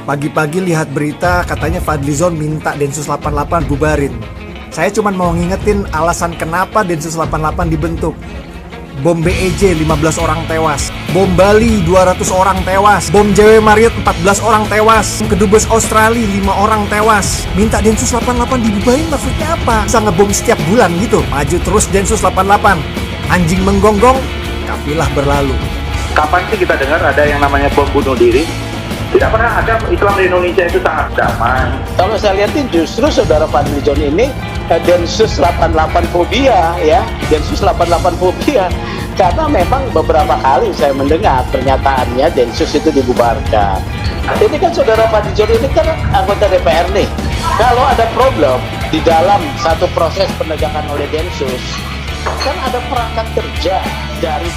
Pagi-pagi lihat berita katanya Fadlizon minta Densus 88 bubarin. Saya cuma mau ngingetin alasan kenapa Densus 88 dibentuk. Bom BEJ 15 orang tewas, bom Bali 200 orang tewas, bom JW Marriott 14 orang tewas, kedubes Australia 5 orang tewas. Minta Densus 88 dibubarin maksudnya apa? Bisa ngebom setiap bulan gitu. Maju terus Densus 88. Anjing menggonggong, kafilah berlalu. Kapan sih kita dengar ada yang namanya bom bunuh diri? Tidak pernah ada. Islam di Indonesia itu sangat damai. Kalau saya lihatin justru saudara Fadlizon ini Densus 88 fobia ya, Densus 88 fobia. Karena memang beberapa kali saya mendengar pernyataannya Densus itu dibubarkan. Ini kan saudara Fadlizon ini kan anggota DPR nih. Kalau ada problem di dalam satu proses penegakan oleh Densus, kan ada perangkat kerja dari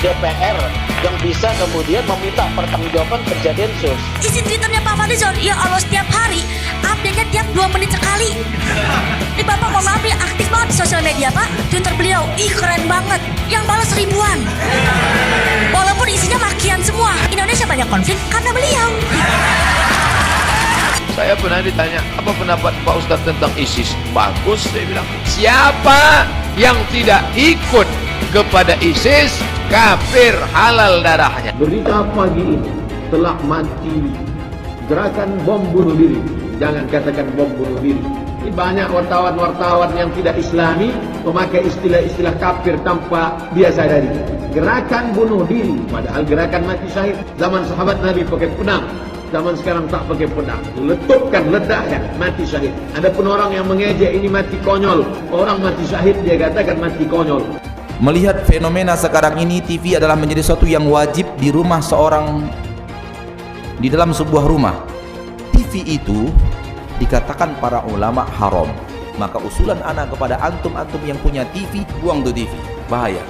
DPR yang bisa kemudian meminta pertanggungjawaban kerja Densus. Isi Twitternya Pak Fadlizon, ya Allah setiap hari, update-nya tiap 2 menit sekali. Ini Bapak mohon maaf ya, aktif banget di sosial media Pak. Twitter beliau, keren banget. Yang balas ribuan. Walaupun isinya makian semua. Indonesia banyak konflik karena beliau. Saya pernah ditanya, apa pendapat Pak Ustadz tentang ISIS? Bagus, saya bilang. Siapa yang tidak ikut kepada ISIS, kafir, halal darahnya. Berita pagi ini telah mati gerakan bom bunuh diri. Jangan katakan bom bunuh diri. Ini banyak wartawan-wartawan yang tidak islami memakai istilah-istilah kafir tanpa dia sadari. Gerakan bunuh diri, padahal gerakan mati syahid. Zaman sahabat Nabi pakai pedang, zaman sekarang tak pakai pedang. Letupkan, ledakkan, mati syahid. Adapun orang yang mengejek ini mati konyol. Orang mati syahid dia katakan mati konyol. Melihat fenomena sekarang ini, TV adalah menjadi sesuatu yang wajib di rumah seorang, di dalam sebuah rumah. TV itu dikatakan para ulama haram. Maka usulan anak kepada antum-antum yang punya TV, buang tuh TV, bahaya.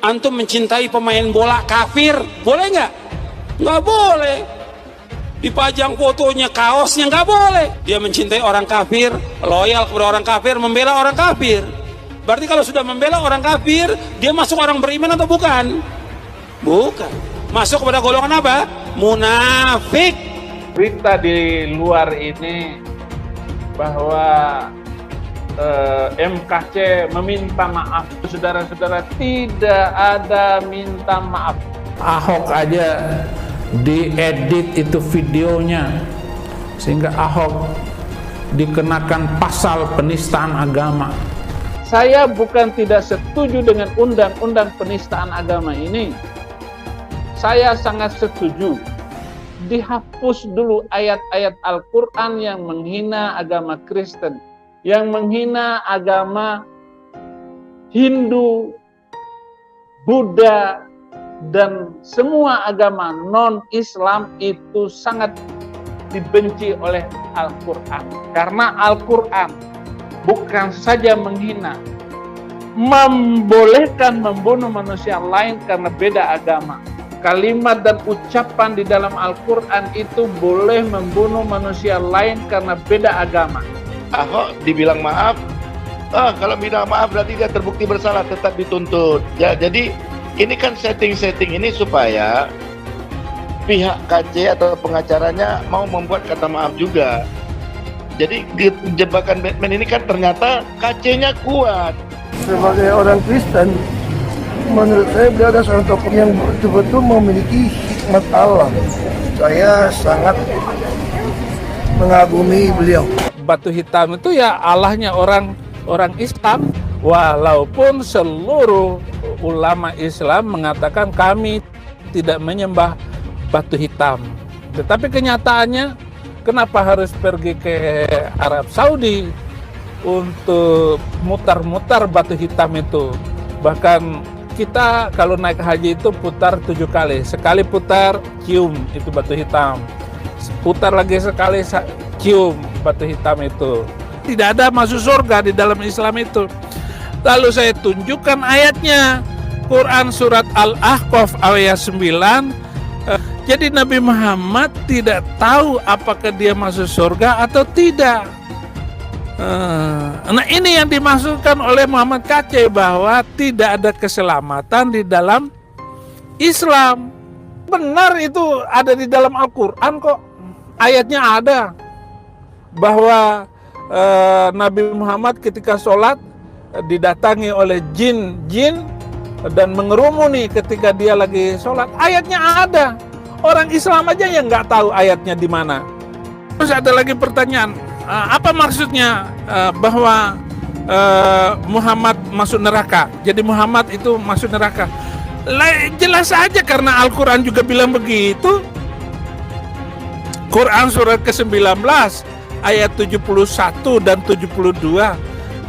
Antum mencintai pemain bola kafir, boleh nggak? Nggak boleh. Dipajang fotonya, kaosnya, nggak boleh. Dia mencintai orang kafir, loyal kepada orang kafir, membela orang kafir. Berarti kalau sudah membela orang kafir, dia masuk orang beriman atau bukan? Bukan. Masuk kepada golongan apa? Munafik. Berita di luar ini bahwa MKC meminta maaf. Saudara-saudara, tidak ada minta maaf. Ahok aja diedit itu videonya sehingga Ahok dikenakan pasal penistaan agama. Saya bukan tidak setuju dengan undang-undang penistaan agama ini. Saya sangat setuju. Dihapus dulu ayat-ayat Al-Quran yang menghina agama Kristen, yang menghina agama Hindu, Buddha, dan semua agama non-Islam itu sangat dibenci oleh Al-Quran. Karena Al-Quran bukan saja menghina, membolehkan membunuh manusia lain karena beda agama. Kalimat dan ucapan di dalam Al-Quran itu boleh membunuh manusia lain karena beda agama. Ahok dibilang maaf, kalau bilang maaf berarti dia terbukti bersalah, tetap dituntut. Ya, jadi ini kan setting ini supaya pihak KC atau pengacaranya mau membuat kata maaf juga. Jadi jebakan Batman ini kan ternyata KC-nya kuat. Sebagai orang Kristen, menurut saya beliau adalah seorang tokoh yang betul-betul memiliki hikmat Allah. Saya sangat mengagumi beliau. Batu hitam itu ya Allahnya orang Islam, walaupun seluruh ulama Islam mengatakan kami tidak menyembah batu hitam. Tetapi kenyataannya kenapa harus pergi ke Arab Saudi untuk mutar-mutar batu hitam itu? Bahkan kita kalau naik haji itu putar 7 kali. Sekali putar, cium itu batu hitam. Putar lagi sekali, cium batu hitam itu. Tidak ada masuk surga di dalam Islam itu. Lalu saya tunjukkan ayatnya. Quran surat Al-Ahqaf ayat 9. Jadi Nabi Muhammad tidak tahu apakah dia masuk surga atau tidak. Nah ini yang dimaksudkan oleh Muhammad KC bahwa tidak ada keselamatan di dalam Islam. Benar itu ada di dalam Al-Quran kok. Ayatnya ada bahwa Nabi Muhammad ketika sholat didatangi oleh jin dan mengerumuni ketika dia lagi sholat. Ayatnya ada. Orang Islam aja yang nggak tahu ayatnya di mana. Terus ada lagi pertanyaan, apa maksudnya bahwa Muhammad masuk neraka? Jadi Muhammad itu masuk neraka. Jelas aja karena Al-Quran juga bilang begitu. Quran surat ke-19 ayat 71 dan 72.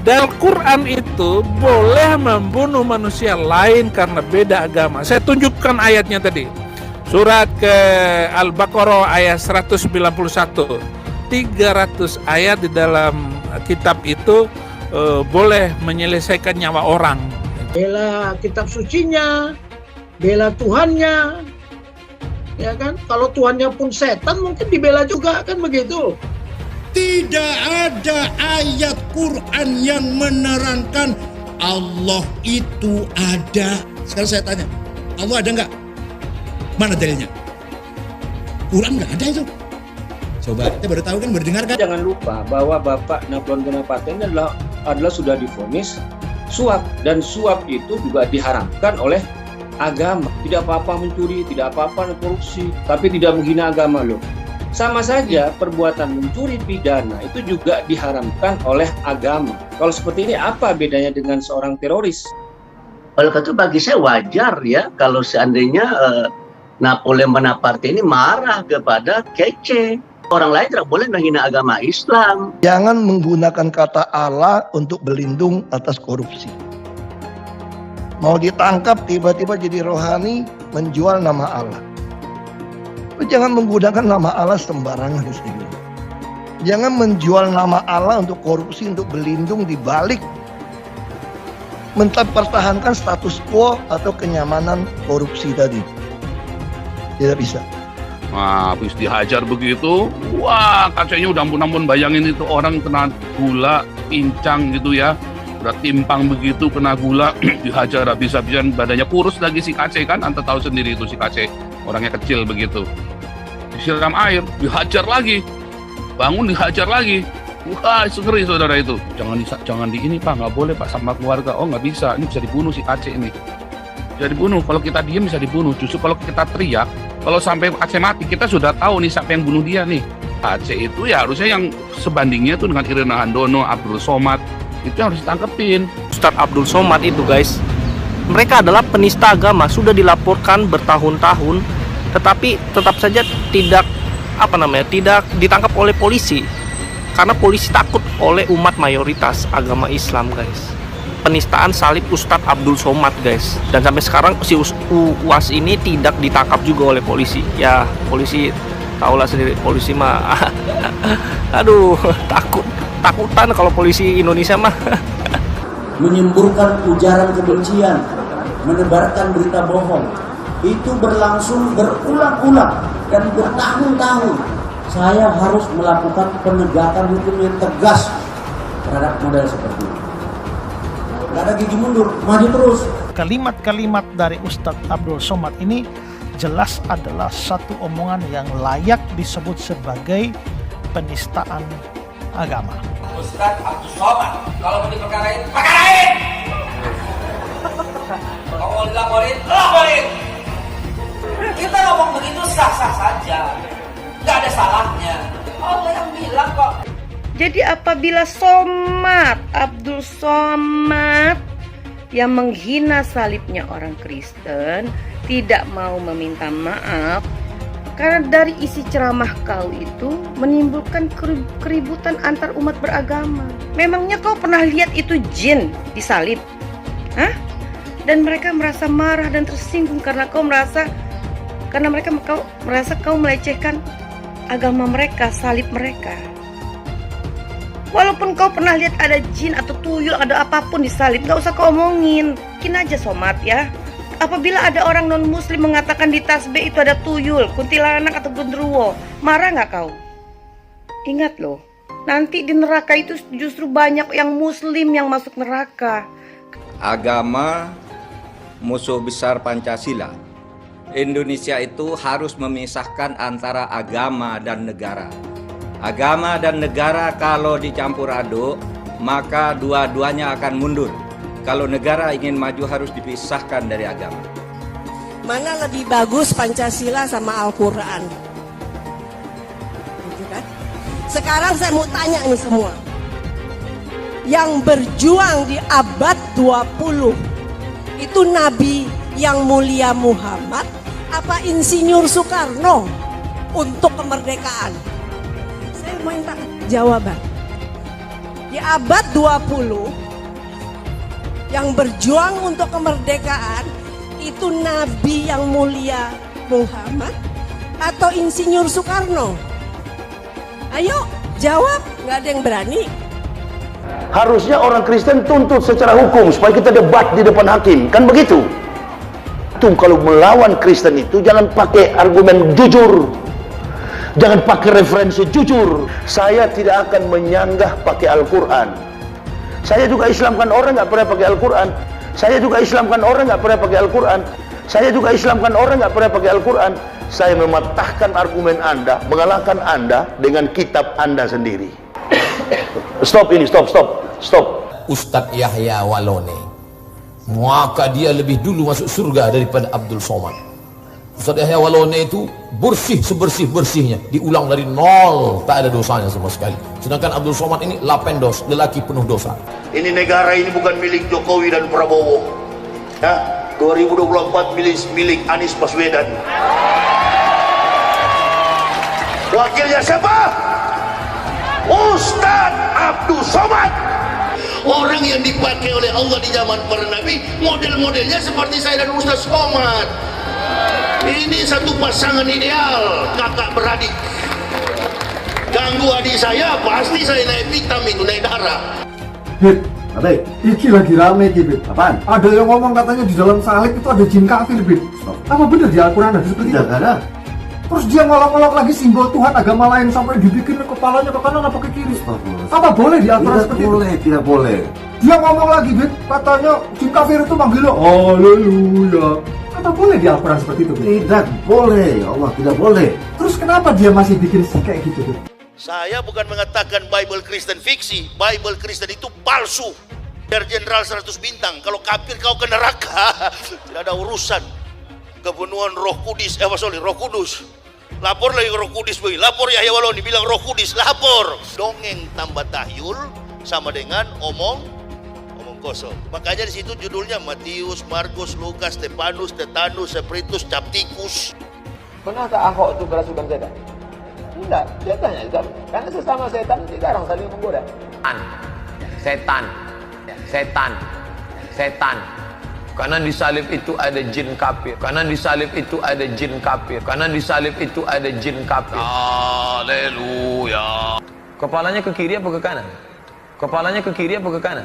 Dan Al-Quran itu boleh membunuh manusia lain karena beda agama. Saya tunjukkan ayatnya tadi. Surat ke Al-Baqarah ayat 191. 300 ayat di dalam kitab itu boleh menyelesaikan nyawa orang. Bela kitab sucinya, bela Tuhannya, ya kan? Kalau Tuhannya pun setan mungkin dibela juga, kan begitu? Tidak ada ayat Quran yang menerangkan Allah itu ada. Sekarang saya tanya, Allah ada nggak? Mana dalilnya? Quran nggak ada itu. Coba kita baru tahu kan, baru dengar kan? Jangan lupa bahwa Bapak Napoleon Bonaparte ini adalah sudah divonis suap, dan suap itu juga diharamkan oleh agama. Tidak apa-apa mencuri, tidak apa-apa korupsi, tapi tidak menghina agama loh. Sama saja perbuatan mencuri pidana itu juga diharamkan oleh agama. Kalau seperti ini apa bedanya dengan seorang teroris? Oleh karena itu bagi saya wajar ya kalau seandainya Napoleon Bonaparte ini marah kepada Kece. Orang lain tidak boleh menghina agama Islam. Jangan menggunakan kata Allah untuk berlindung atas korupsi. Mau ditangkap tiba-tiba jadi rohani menjual nama Allah. Jangan menggunakan nama Allah sembarangan. Jangan menjual nama Allah untuk korupsi, untuk berlindung di balik mempertahankan status quo atau kenyamanan korupsi tadi. Tidak bisa. Nah, habis dihajar begitu, wah kacanya udah ampun-ampun, bayangin itu orang kena gula, pincang gitu ya, udah timpang begitu, kena gula, dihajar habis-habisan, badannya kurus lagi si Kace kan, Anda tahu sendiri itu si Kace, orangnya kecil begitu, disiram air, dihajar lagi, bangun dihajar lagi, wah ngeri saudara itu, jangan di ini Pak, nggak boleh Pak sama keluarga, oh nggak bisa, ini bisa dibunuh si Kace ini, bisa dibunuh, kalau kita diem bisa dibunuh, justru kalau kita teriak, kalau sampai Aceh mati, kita sudah tahu nih siapa yang bunuh dia nih. Aceh itu ya harusnya yang sebandingnya itu dengan Irina Handono, Abdul Somad, itu yang harus ditangkepin. Ustadz Abdul Somad itu guys, mereka adalah penista agama, sudah dilaporkan bertahun-tahun, tetapi tetap saja tidak ditangkap oleh polisi, karena polisi takut oleh umat mayoritas agama Islam guys. Penistaan salib Ustadz Abdul Somad guys, dan sampai sekarang si UAS ini tidak ditangkap juga oleh polisi. Ya polisi tahulah sendiri, polisi mah aduh takutan kalau polisi Indonesia mah. Menyemburkan ujaran kebencian, menebarkan berita bohong, itu berlangsung berulang-ulang dan bertahun-tahun. Saya harus melakukan penegakan hukum yang tegas terhadap model seperti ini. Gak ada gigi mundur, maju terus. Kalimat-kalimat dari Ustadz Abdul Somad ini jelas adalah satu omongan yang layak disebut sebagai penistaan agama. Ustadz Abdul Somad, kalau mau diperkarain, perkarain! Kalau mau dilaporin, laporin! Kita ngomong begitu sah-sah saja, gak ada salahnya. Allah yang bilang kok. Jadi apabila Abdul Somad yang menghina salibnya orang Kristen tidak mau meminta maaf karena dari isi ceramah kau itu menimbulkan keributan antar umat beragama. Memangnya kau pernah lihat itu jin disalib? Hah? Dan mereka merasa marah dan tersinggung karena mereka merasa kau melecehkan agama mereka, salib mereka. Walaupun kau pernah lihat ada jin atau tuyul, ada apapun di salib, gak usah kau omongin. Mungkin aja Somad ya. Apabila ada orang non-muslim mengatakan di tasbih itu ada tuyul, kuntilanak atau genderuwo, marah gak kau? Ingat loh, nanti di neraka itu justru banyak yang muslim yang masuk neraka. Agama musuh besar Pancasila. Indonesia itu harus memisahkan antara agama dan negara. Agama dan negara kalau dicampur aduk, maka dua-duanya akan mundur. Kalau negara ingin maju harus dipisahkan dari agama. Mana lebih bagus Pancasila sama Al-Quran? Gitu kan? Sekarang saya mau tanya nih semua. Yang berjuang di abad 20 itu Nabi yang mulia Muhammad apa Insinyur Soekarno untuk kemerdekaan? Saya minta jawaban. Di abad 20 yang berjuang untuk kemerdekaan itu Nabi yang mulia Muhammad atau Insinyur Soekarno? Ayo jawab, nggak ada yang berani. Harusnya orang Kristen tuntut secara hukum supaya kita debat di depan hakim, kan begitu? Kalau melawan Kristen itu jangan pakai argumen jujur, jangan pakai referensi jujur. Saya tidak akan menyanggah pakai Al-Quran. Saya juga Islamkan orang nggak pernah pakai Al-Quran. Saya juga Islamkan orang nggak pernah pakai Al-Quran. Saya juga Islamkan orang nggak pernah pakai Al-Quran. Saya mematahkan argumen Anda, mengalahkan Anda dengan kitab Anda sendiri. Stop. Ustadz Yahya Walone, maka dia lebih dulu masuk surga daripada Abdul Somad. Ustadz Yahya Walone itu bersih sebersih-bersihnya, diulang dari nol, tak ada dosanya sama sekali. Sedangkan Abdul Somad ini lapendos, lelaki penuh dosa. Ini negara ini bukan milik Jokowi dan Prabowo. Ya, 2024 milik Anies Baswedan. Wakilnya siapa? Ustadz Abdul Somad. Orang yang dipakai oleh Allah di zaman para nabi, model-modelnya seperti saya dan Ustaz Somad. Ini satu pasangan ideal, kakak beradik. Ganggu adik saya, pasti saya naik hitam itu, naik darah. Bit, katanya, iki lagi rame iki, Bit. Apaan? Ada yang ngomong katanya di dalam salib itu ada jin kafir, Bit. Apa benar di Al-Quran ada seperti itu? Tidak ada. Terus dia ngolok-ngolok lagi simbol Tuhan agama lain sampai dibikin kepalanya ke kanan apa ke kiri. Apa boleh di Al-Quran seperti itu? Tidak boleh. Dia ngomong lagi, Bit, katanya jin kafir itu manggilnya haleluya. Apa boleh di Al-Quran seperti itu, Bit? Tidak boleh, ya Allah, tidak boleh. Terus kenapa dia masih bikin kayak gitu, Bit? Saya bukan mengatakan Bible Kristen fiksi. Bible Kristen itu palsu. Biar Jenderal 100 bintang. Kalau kafir kau ke neraka. Tidak ada urusan. Kepenuhan Roh Kudus, Roh Kudus. Lapor lagi Roh Kudus, boy. Lapor Yahya Waloni bilang Roh Kudus, lapor. Dongeng tambah tahyul sama dengan omong kosong. Makanya di situ judulnya Matius, Markus, Lukas, Stefanus, Tetanus, Spiritus, Captikus. Pernah tak Ahok itu kerasukan setan? Tidak, setannya juga. Karena sesama setan dilarang saling menggoda. Setan. Karena di salib itu ada jin kafir. Karena di salib itu ada jin kafir. Karena di salib itu ada jin kafir. Haleluya. Kepalanya ke kiri apa ke kanan? Kepalanya ke kiri apa ke kanan?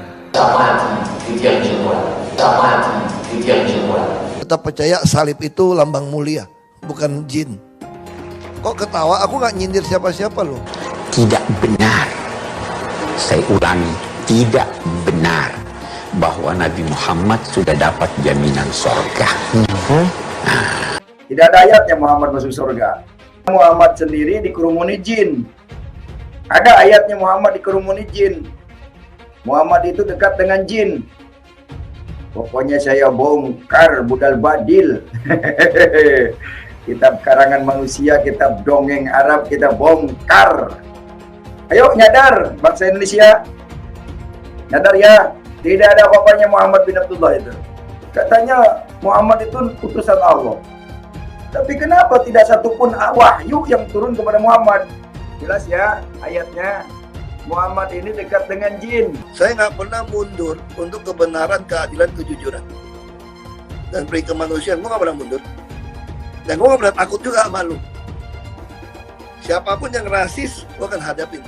Kita percaya salib itu lambang mulia, bukan jin. Kok ketawa? Aku nggak nyindir siapa-siapa loh. Tidak benar. Saya ulangi, tidak benar bahwa Nabi Muhammad sudah dapat jaminan surga. Tidak ada ayatnya Muhammad masuk surga. Muhammad sendiri dikerumuni jin. Ada ayatnya Muhammad dikerumuni jin. Muhammad itu dekat dengan jin. Pokoknya saya bongkar budal badil. Kitab karangan manusia, kitab dongeng Arab kita bongkar. Ayo nyadar bangsa Indonesia. Nyadar ya. Tidak ada apa-apanya Muhammad bin Abdullah itu. Katanya Muhammad itu utusan Allah. Tapi kenapa tidak satupun wahyu yang turun kepada Muhammad? Jelas ya ayatnya. Muhammad ini dekat dengan jin. Saya nggak pernah mundur untuk kebenaran, keadilan, kejujuran. Dan peri kemanusiaan, gue nggak pernah mundur. Dan gue nggak pernah takut juga sama lu. Siapapun yang rasis, gue akan hadapin.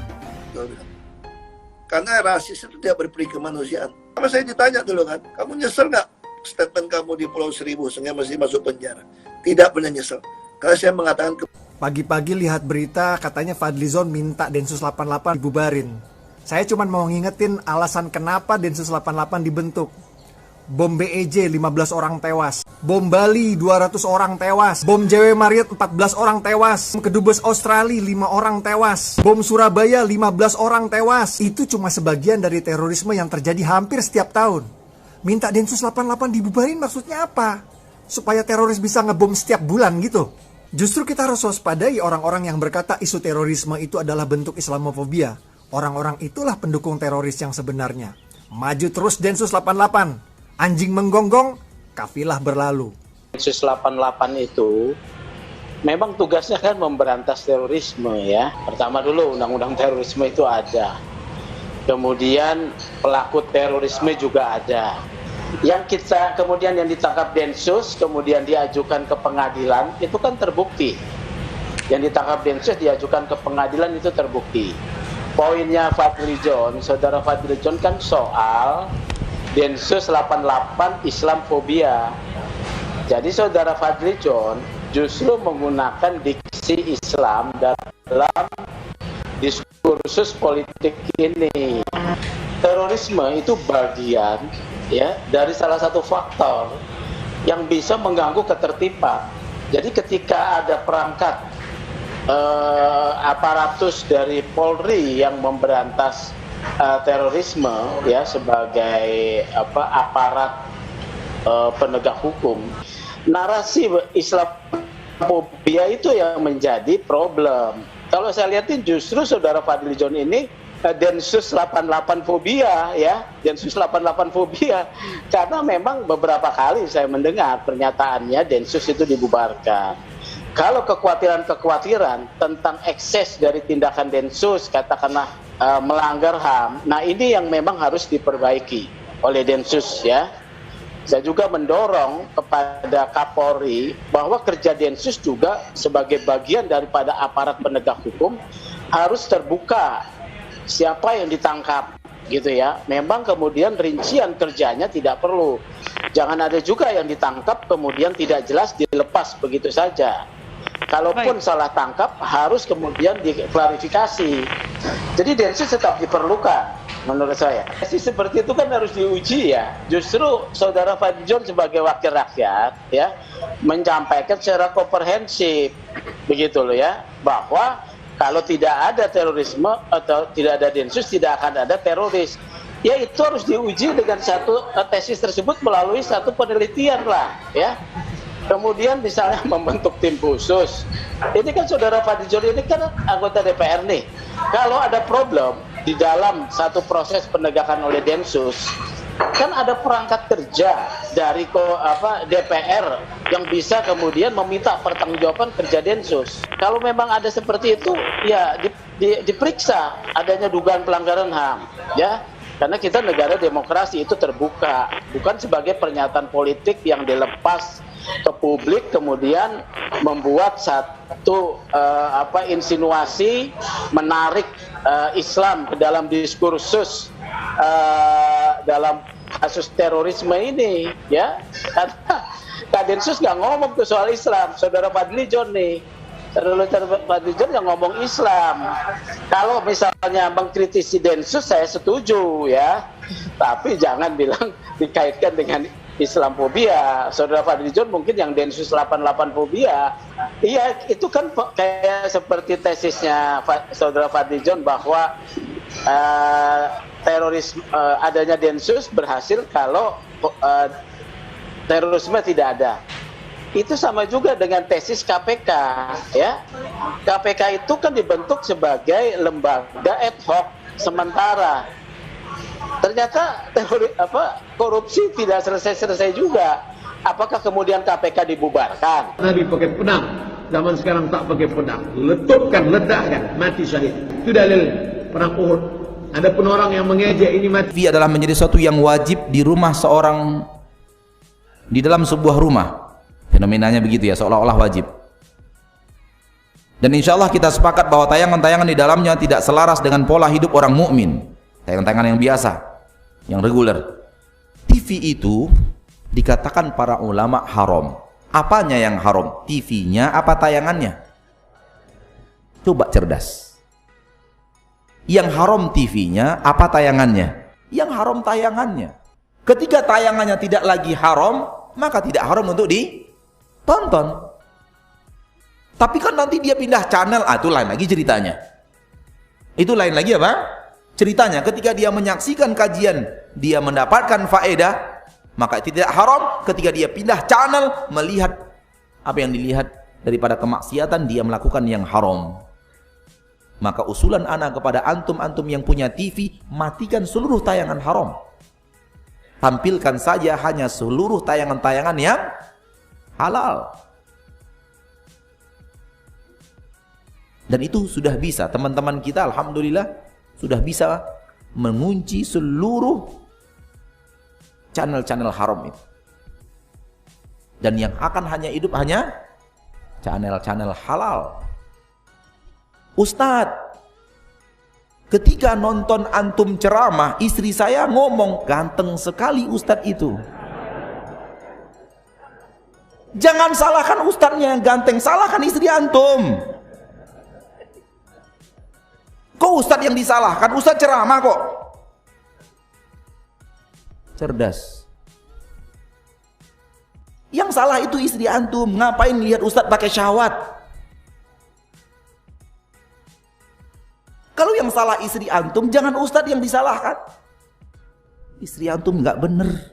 Karena rasis itu dia berperi kemanusiaan. Sama saya ditanya dulu kan, kamu nyesel nggak statement kamu di Pulau Seribu sehingga masih masuk penjara? Tidak pernah nyesel. Karena saya mengatakan pagi-pagi lihat berita katanya Fadlizon minta Densus 88 dibubarin. Saya cuma mau ngingetin alasan kenapa Densus 88 dibentuk. Bom BEJ 15 orang tewas. Bom Bali 200 orang tewas. Bom JW Marriott 14 orang tewas. Kedubes Australia 5 orang tewas. Bom Surabaya 15 orang tewas. Itu cuma sebagian dari terorisme yang terjadi hampir setiap tahun. Minta Densus 88 dibubarin maksudnya apa? Supaya teroris bisa ngebom setiap bulan gitu? Justru kita harus waspadai orang-orang yang berkata isu terorisme itu adalah bentuk Islamofobia. Orang-orang itulah pendukung teroris yang sebenarnya. Maju terus Densus 88. Anjing menggonggong, kafilah berlalu. Densus 88 itu memang tugasnya kan memberantas terorisme ya. Pertama dulu undang-undang terorisme itu ada. Kemudian pelaku terorisme juga ada. Yang kemudian yang ditangkap Densus, kemudian diajukan ke pengadilan, itu kan terbukti. Yang ditangkap Densus diajukan ke pengadilan itu terbukti. Poinnya Fadli John, saudara Fadli John kan soal Densus 88 Islamfobia. Jadi saudara Fadli John justru menggunakan diksi Islam dalam diskursus politik ini. Terorisme itu bagian ya dari salah satu faktor yang bisa mengganggu ketertiban. Jadi ketika ada perangkat aparatus dari Polri yang memberantas terorisme ya sebagai aparat penegak hukum, narasi Islamofobia itu yang menjadi problem. Kalau saya lihatin justru saudara Fadli John ini Densus 88 fobia ya, Densus 88 fobia, karena memang beberapa kali saya mendengar pernyataannya Densus itu dibubarkan. Kalau kekhawatiran tentang ekses dari tindakan Densus, katakanlah melanggar HAM, nah ini yang memang harus diperbaiki oleh Densus ya. Saya juga mendorong kepada Kapolri bahwa kerja Densus juga sebagai bagian daripada aparat penegak hukum harus terbuka siapa yang ditangkap gitu ya. Memang kemudian rincian kerjanya tidak perlu. Jangan ada juga yang ditangkap kemudian tidak jelas dilepas begitu saja. Kalaupun salah tangkap harus kemudian diklarifikasi. Jadi Densus tetap diperlukan menurut saya. Seperti itu kan harus diuji ya. Justru saudara Fadli John sebagai wakil rakyat ya menyampaikan secara komprehensif begitu loh ya, bahwa kalau tidak ada terorisme atau tidak ada Densus tidak akan ada teroris. Ya itu harus diuji dengan satu tesis tersebut melalui satu penelitian lah ya. Kemudian misalnya membentuk tim khusus. Ini kan saudara Fadli John ini kan anggota DPR nih. Kalau ada problem di dalam satu proses penegakan oleh Densus, kan ada perangkat kerja dari DPR yang bisa kemudian meminta pertanggungjawaban kerja Densus. Kalau memang ada seperti itu, ya diperiksa adanya dugaan pelanggaran HAM, ya. Karena kita negara demokrasi itu terbuka, bukan sebagai pernyataan politik yang dilepas ke publik kemudian membuat satu insinuasi menarik Islam ke dalam diskursus dalam kasus terorisme ini ya. Karena Densus nggak ngomong tuh soal Islam, saudara Fadli John nih. Fadli John yang ngomong Islam. Kalau misalnya mengkritisi Densus saya setuju ya, tapi jangan bilang dikaitkan dengan Islamfobia. Saudara Fadli John mungkin yang Densus 88 fobia. Iya, itu kan kayak seperti tesisnya saudara Fadli John bahwa adanya Densus berhasil kalau terorisme tidak ada. Itu sama juga dengan tesis KPK ya. KPK itu kan dibentuk sebagai lembaga ad hoc sementara. Ternyata korupsi tidak selesai-selesai juga. Apakah kemudian KPK dibubarkan? Nabi pakai pedang, zaman sekarang tak pakai pedang. Letupkan, ledakkan, mati syahid. Itu dalil perang Uhud. Ada pun orang yang mengejek ini mati. Adalah menjadi sesuatu yang wajib di rumah seorang, di dalam sebuah rumah. Fenomenanya begitu ya, seolah-olah wajib. Dan insya Allah kita sepakat bahwa tayangan-tayangan di dalamnya tidak selaras dengan pola hidup orang mukmin. Tayangan-tayangan yang biasa, yang reguler. TV itu dikatakan para ulama haram. Apanya yang haram? TV-nya apa tayangannya? Coba cerdas. Yang haram TV-nya apa tayangannya? Yang haram tayangannya. Ketika tayangannya tidak lagi haram, maka tidak haram untuk ditonton. Tapi kan nanti dia pindah channel, itu lain lagi ceritanya. Itu lain lagi apa? Ceritanya ketika dia menyaksikan kajian, dia mendapatkan faedah, maka tidak haram. Ketika dia pindah channel, melihat apa yang dilihat daripada kemaksiatan, dia melakukan yang haram. Maka usulan ana kepada antum-antum yang punya TV, matikan seluruh tayangan haram. Tampilkan saja hanya seluruh tayangan-tayangan yang halal. Dan itu sudah bisa, teman-teman kita alhamdulillah sudah bisa mengunci seluruh channel-channel haram itu. Dan yang akan hanya hidup hanya channel-channel halal. Ustadz, ketika nonton antum ceramah, istri saya ngomong, ganteng sekali ustadz itu. Jangan salahkan ustadznya yang ganteng, salahkan istri antum. Kok ustadz yang disalahkan? Ustadz ceramah kok. Cerdas. Yang salah itu istri antum. Ngapain lihat ustadz pakai syahwat? Kalau yang salah istri antum, jangan ustadz yang disalahkan. Istri antum nggak bener.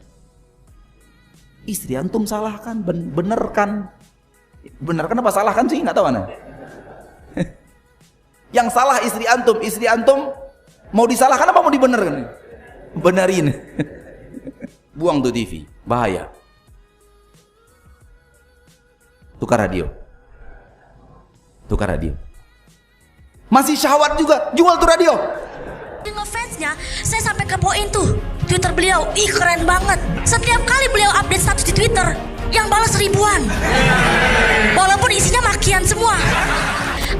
Istri antum salahkan, benerkan. Benerkan apa salahkan sih? Nggak tahu mana. Yang salah istri antum mau disalahkan apa mau dibenerkan? Benerin. Buang tuh TV, bahaya. Tukar radio. Masih syahwat juga, jual tuh radio. Ngefansnya, saya sampai kepoin tuh Twitter beliau, ih keren banget. Setiap kali beliau update status di Twitter, yang balas ribuan. Walaupun isinya makian semua.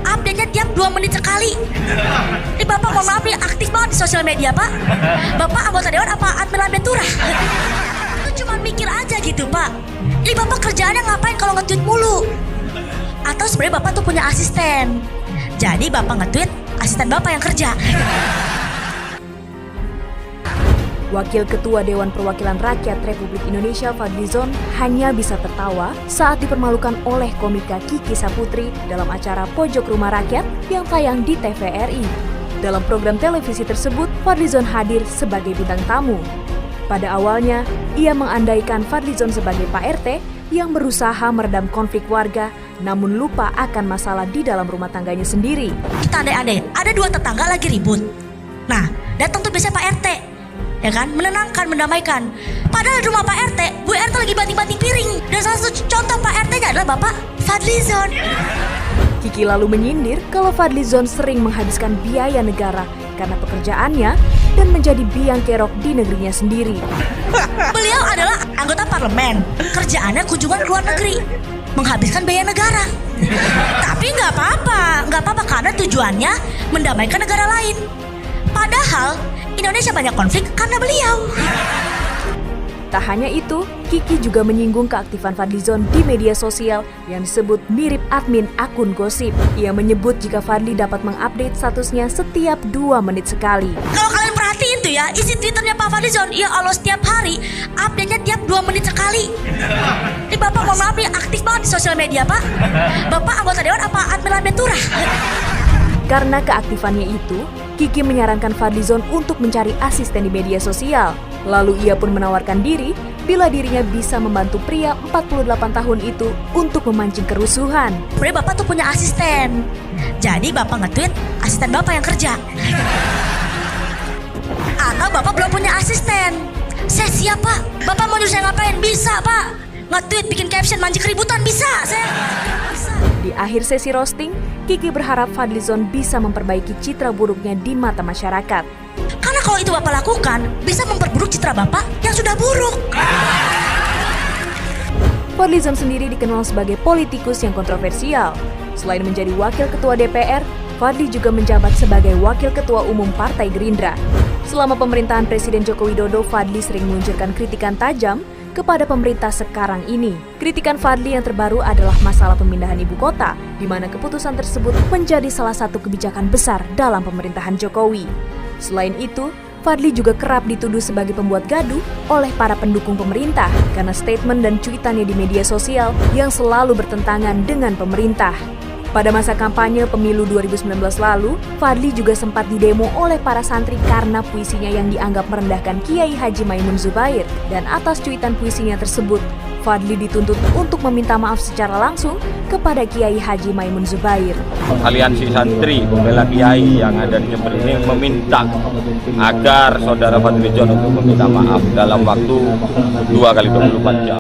Update-nya tiap 2 menit sekali. Bapak mohon maaf nih, aktif banget di sosial media Pak. Bapak anggota dewan apa admin Ventura? Itu cuma mikir aja gitu Pak. Ini Bapak kerjaannya ngapain kalau nge-tweet mulu? Atau sebenarnya Bapak tuh punya asisten. Jadi Bapak nge-tweet, asisten Bapak yang kerja. Wakil Ketua Dewan Perwakilan Rakyat Republik Indonesia Fadlizon hanya bisa tertawa saat dipermalukan oleh komika Kiki Saputri dalam acara Pojok Rumah Rakyat yang tayang di TVRI. Dalam program televisi tersebut, Fadlizon hadir sebagai bintang tamu. Pada awalnya, ia mengandaikan Fadlizon sebagai Pak RT yang berusaha meredam konflik warga, namun lupa akan masalah di dalam rumah tangganya sendiri. Kita andai-andai, ada 2 tetangga lagi ribut. Nah, datang tuh biasanya Pak RT. Ya kan, menenangkan, mendamaikan. Padahal di rumah Pak RT, Bu RT lagi banting-banting piring. Dan salah satu contoh Pak RT-nya adalah Bapak Fadlizon. Kiki lalu menyindir kalau Fadlizon sering menghabiskan biaya negara karena pekerjaannya dan menjadi biang kerok di negerinya sendiri. Beliau adalah anggota parlemen, kerjaannya kunjungan ke luar negeri, menghabiskan biaya negara. Tapi nggak apa-apa karena tujuannya mendamaikan negara lain. Padahal Indonesia banyak konflik karena beliau. Tak hanya itu, Kiki juga menyinggung keaktifan Fadlizon di media sosial yang disebut mirip admin akun gosip. Ia menyebut jika Fadli dapat mengupdate statusnya setiap 2 menit sekali. Kalau kalian perhatiin tuh ya, isi Twitternya Pak Fadlizon, ya Allah setiap hari, update-nya tiap 2 menit sekali. Ini Bapak mohon maaf nih, aktif banget di sosial media Pak. Bapak anggota dewan apa admin Ventura? Karena keaktifannya itu, Kiki menyarankan Fadlizon untuk mencari asisten di media sosial. Lalu ia pun menawarkan diri bila dirinya bisa membantu pria 48 tahun itu untuk memancing kerusuhan. Sebenarnya Bapak tuh punya asisten. Jadi Bapak nge-tweet, asisten Bapak yang kerja. Atau Bapak belum punya asisten. Saya siap Pak. Bapak mau nyuruh saya ngapain? Bisa Pak. Nge-tweet, bikin caption, mancing keributan, bisa. Saya bisa. Di akhir sesi roasting, Kiki berharap Fadlizon bisa memperbaiki citra buruknya di mata masyarakat. Karena kalau itu Bapak lakukan, bisa memperburuk citra Bapak yang sudah buruk. Fadlizon sendiri dikenal sebagai politikus yang kontroversial. Selain menjadi wakil ketua DPR, Fadli juga menjabat sebagai wakil ketua umum Partai Gerindra. Selama pemerintahan Presiden Joko Widodo, Fadli sering meluncurkan kritikan tajam kepada pemerintah sekarang ini. Kritikan Fadli yang terbaru adalah masalah pemindahan ibu kota, di mana keputusan tersebut menjadi salah satu kebijakan besar dalam pemerintahan Jokowi. Selain itu, Fadli juga kerap dituduh sebagai pembuat gaduh oleh para pendukung pemerintah karena statement dan cuitannya di media sosial yang selalu bertentangan dengan pemerintah. Pada masa kampanye pemilu 2019 lalu, Fadli juga sempat didemo oleh para santri karena puisinya yang dianggap merendahkan Kiai Haji Maimun Zubair. Dan atas cuitan puisinya tersebut, Fadli dituntut untuk meminta maaf secara langsung kepada Kiai Haji Maimun Zubair. Aliansi santri pembela Kiai yang ada di Jember ini meminta agar saudara Fadli John untuk meminta maaf dalam waktu 2 kali 24 jam.